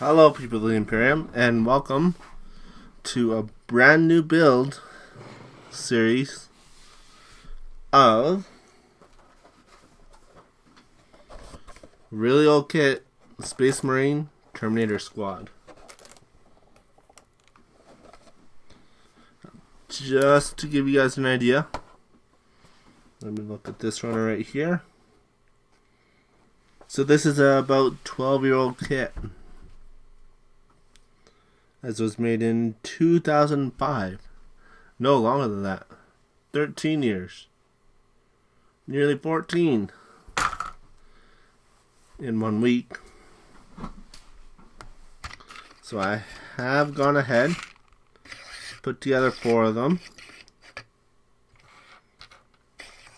Hello people of the Imperium, and welcome to a brand new build series of really old kit Space Marine Terminator Squad. Just to give you guys an idea, let me look at this runner right here. So this is about 12-year-old kit, as it was made in 2005. No, longer than that. 13 years. Nearly 14 in 1 week. So I have gone ahead, put together 4 of them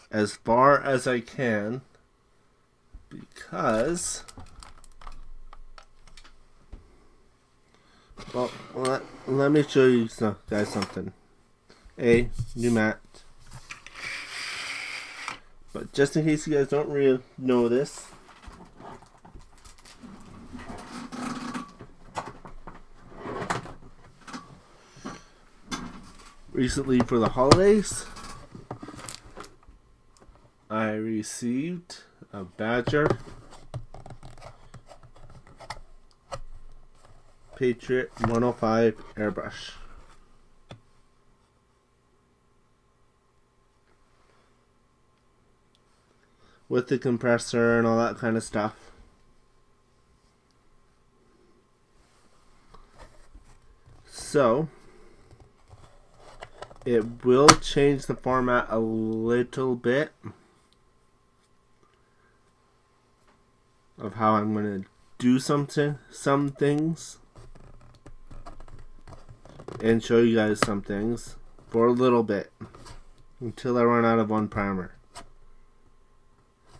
as far as I can, because well, let me show you guys something. New mat. But just in case you guys don't really know this, recently for the holidays, I received a Badger Patriot 105 airbrush. With the compressor and all that kind of stuff. So it will change the format a little bit of how I'm going to do some things, and show you guys some things for a little bit until I run out of one primer.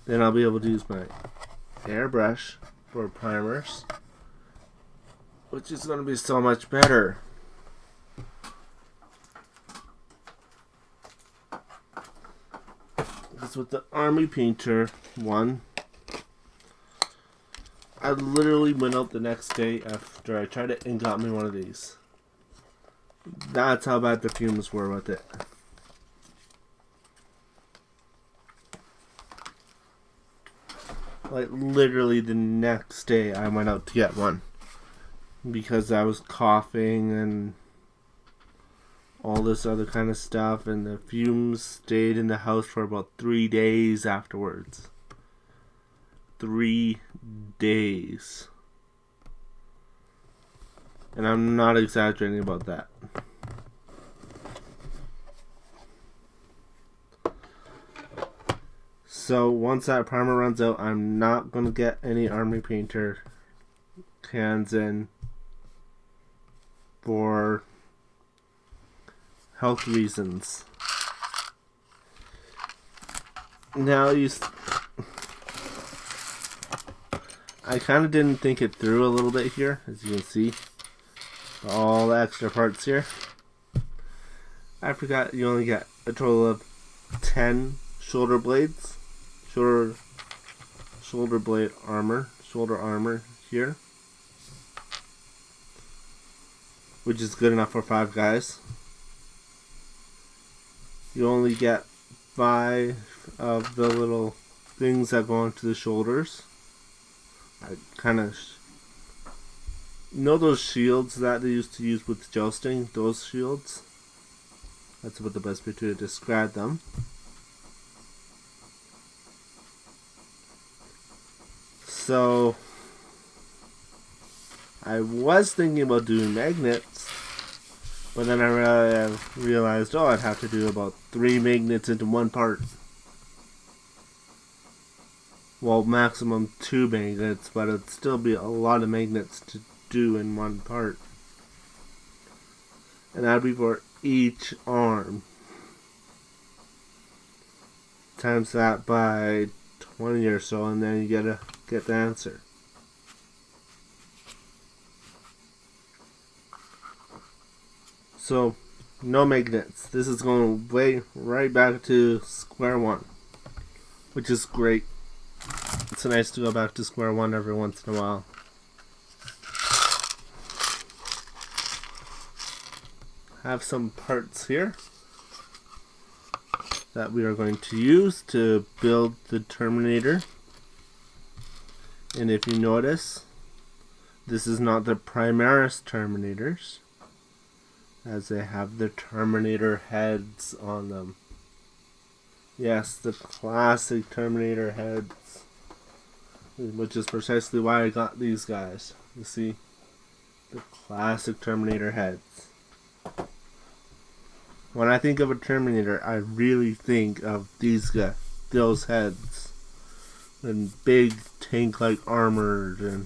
Then I'll be able to use my airbrush for primers, which is going to be so much better. This with the Army Painter one, I literally went out the next day after I tried it and got me one of these. That's how bad the fumes were with it. Like literally the next day I went out to get one, because I was coughing and all this other kind of stuff, and the fumes stayed in the house for about 3 days afterwards. 3 days. And I'm not exaggerating about that. So once that primer runs out, I'm not going to get any Army Painter cans in for health reasons. Now I kind of didn't think it through a little bit here, as you can see. All the extra parts here. I forgot you only get a total of 10 shoulder blades. Shoulder blade armor. Shoulder armor here. Which is good enough for 5 guys. You only get 5 of the little things that go onto the shoulders. I kind of know those shields that they used to use with jousting, those shields. That's about the best way to describe them. So I was thinking about doing magnets, but then I realized, I'd have to do about 3 magnets into one part. Well, maximum 2 magnets, but it'd still be a lot of magnets to do in one part. And that'd be for each arm. Times that by 20 or so, and then you get the answer. So, no magnets. This is going right back to square one, which is great. It's nice to go back to square one every once in a while. have some parts here that we are going to use to build the Terminator. And if you notice, this is not the Primaris Terminators, as they have the Terminator heads on them. Yes, the classic Terminator heads, which is precisely why I got these guys. You see, the classic Terminator heads. When I think of a Terminator, I really think of these guys, those heads, and big tank-like armored, and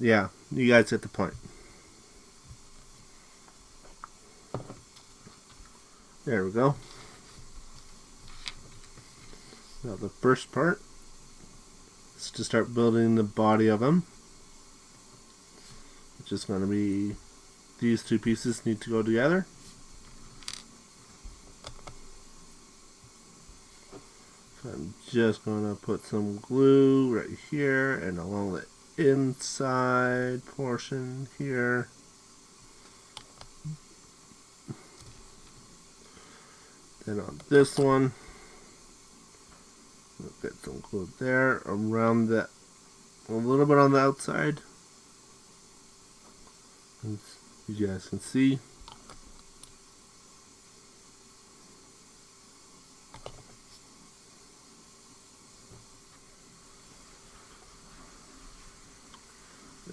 yeah, you guys get the point. There we go. Now the first part is to start building the body of him, which is going to be, these two pieces need to go together. So I'm just going to put some glue right here and along the inside portion here. Then on this one, we'll get some glue there around that, a little bit on the outside, as you guys can see.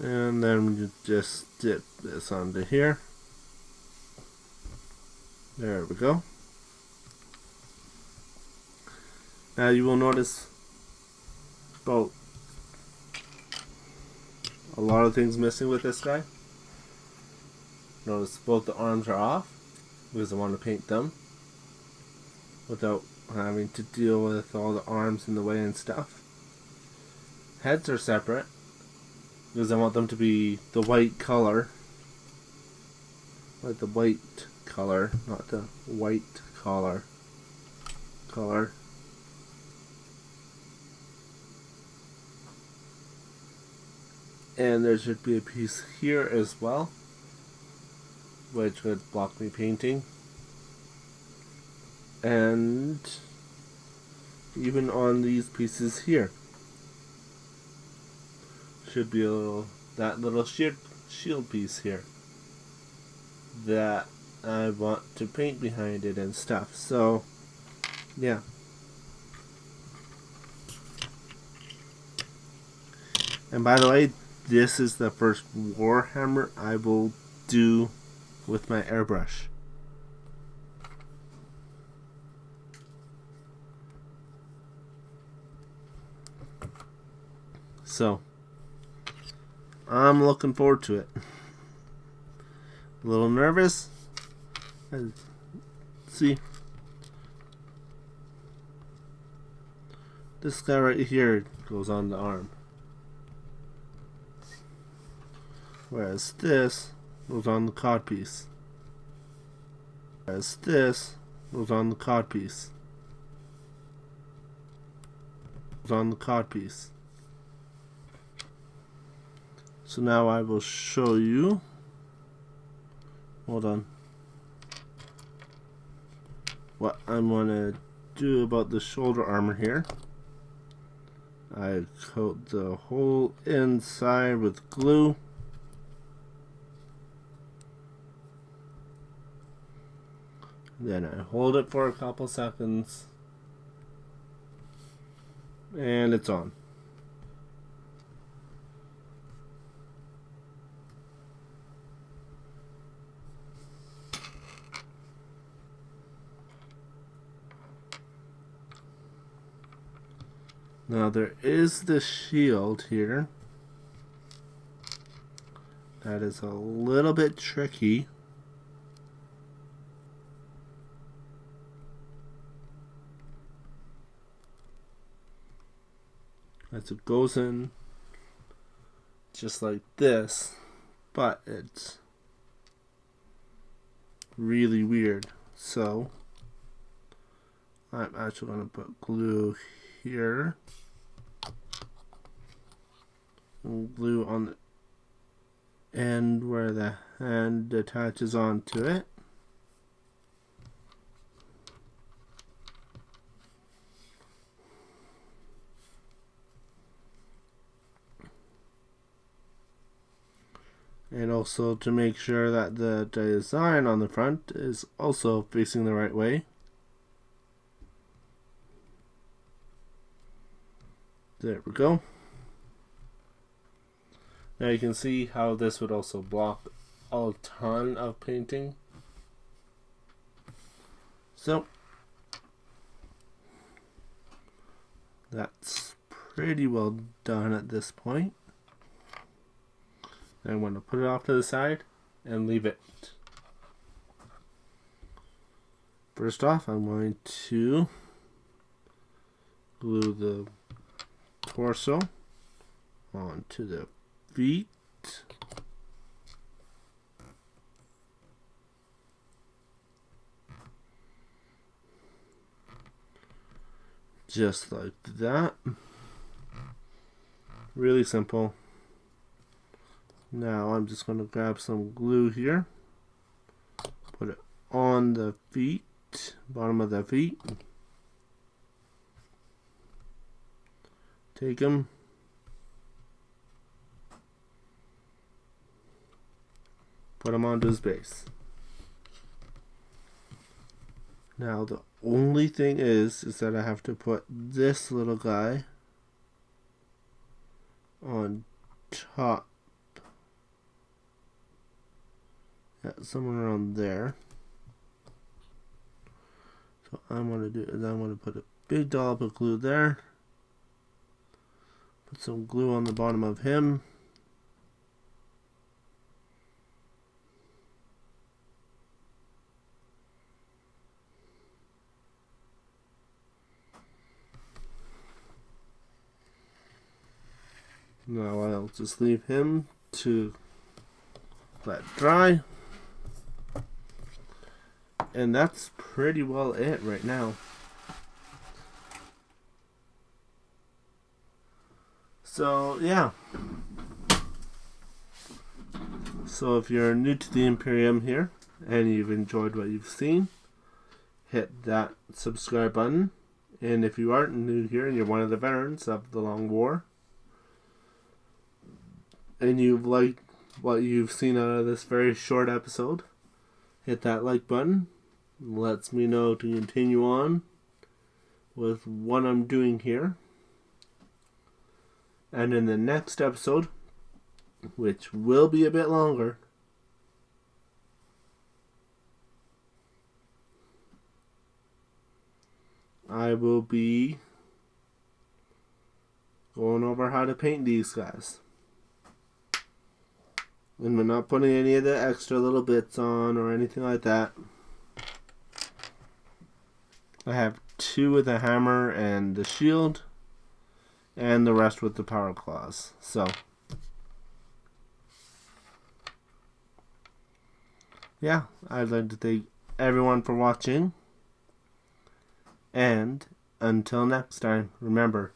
And then you just dip this onto here. There we go. Now you will notice about a lot of things missing with this guy. Notice both the arms are off because I want to paint them without having to deal with all the arms in the way and stuff. Heads are separate because I want them to be the white color, like the white color, not the white collar color. And there should be a piece here as well, which would block me painting. And even on these pieces here should be a little, that little shield piece here that I want to paint behind it and stuff. So yeah. And by the way, this is the first Warhammer I will do with my airbrush. So I'm looking forward to it. A little nervous. See, this guy right here goes on the arm, whereas this goes on the codpiece. Whereas this goes on the codpiece. Goes on the codpiece. So now I will show you. Hold on. What I'm gonna do about the shoulder armor here. I coat the whole inside with glue. Then I hold it for a couple seconds. And it's on. Now there is the shield here. That is a little bit tricky. As it goes in just like this, but it's really weird. So I'm actually going to put glue here and glue on the and where the hand attaches onto it. And also to make sure that the design on the front is also facing the right way. There we go. Now you can see how this would also block a ton of painting. So that's pretty well done at this point. I'm going to put it off to the side and leave it. First off, I'm going to glue the torso onto the feet. Just like that. Really simple. Now I'm just going to grab some glue here, put it on the feet, bottom of the feet, take them, put them onto his base. Now the only thing is that I have to put this little guy on top. Yeah, somewhere around there. So I'm going to do is I'm going to put a big dollop of glue there. Put some glue on the bottom of him. Now I'll just leave him to let dry. And that's pretty well it right now. So yeah. So if you're new to the Imperium here and you've enjoyed what you've seen, hit that subscribe button. And if you aren't new here and you're one of the veterans of the Long War, and you've liked what you've seen out of this very short episode, hit that like button. Lets me know to continue on with what I'm doing here. And in the next episode, which will be a bit longer, I will be going over how to paint these guys. And we're not putting any of the extra little bits on or anything like that. I have 2 with the hammer and the shield, and the rest with the power claws. So, yeah, I'd like to thank everyone for watching. And until next time, remember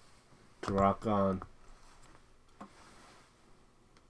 to rock on.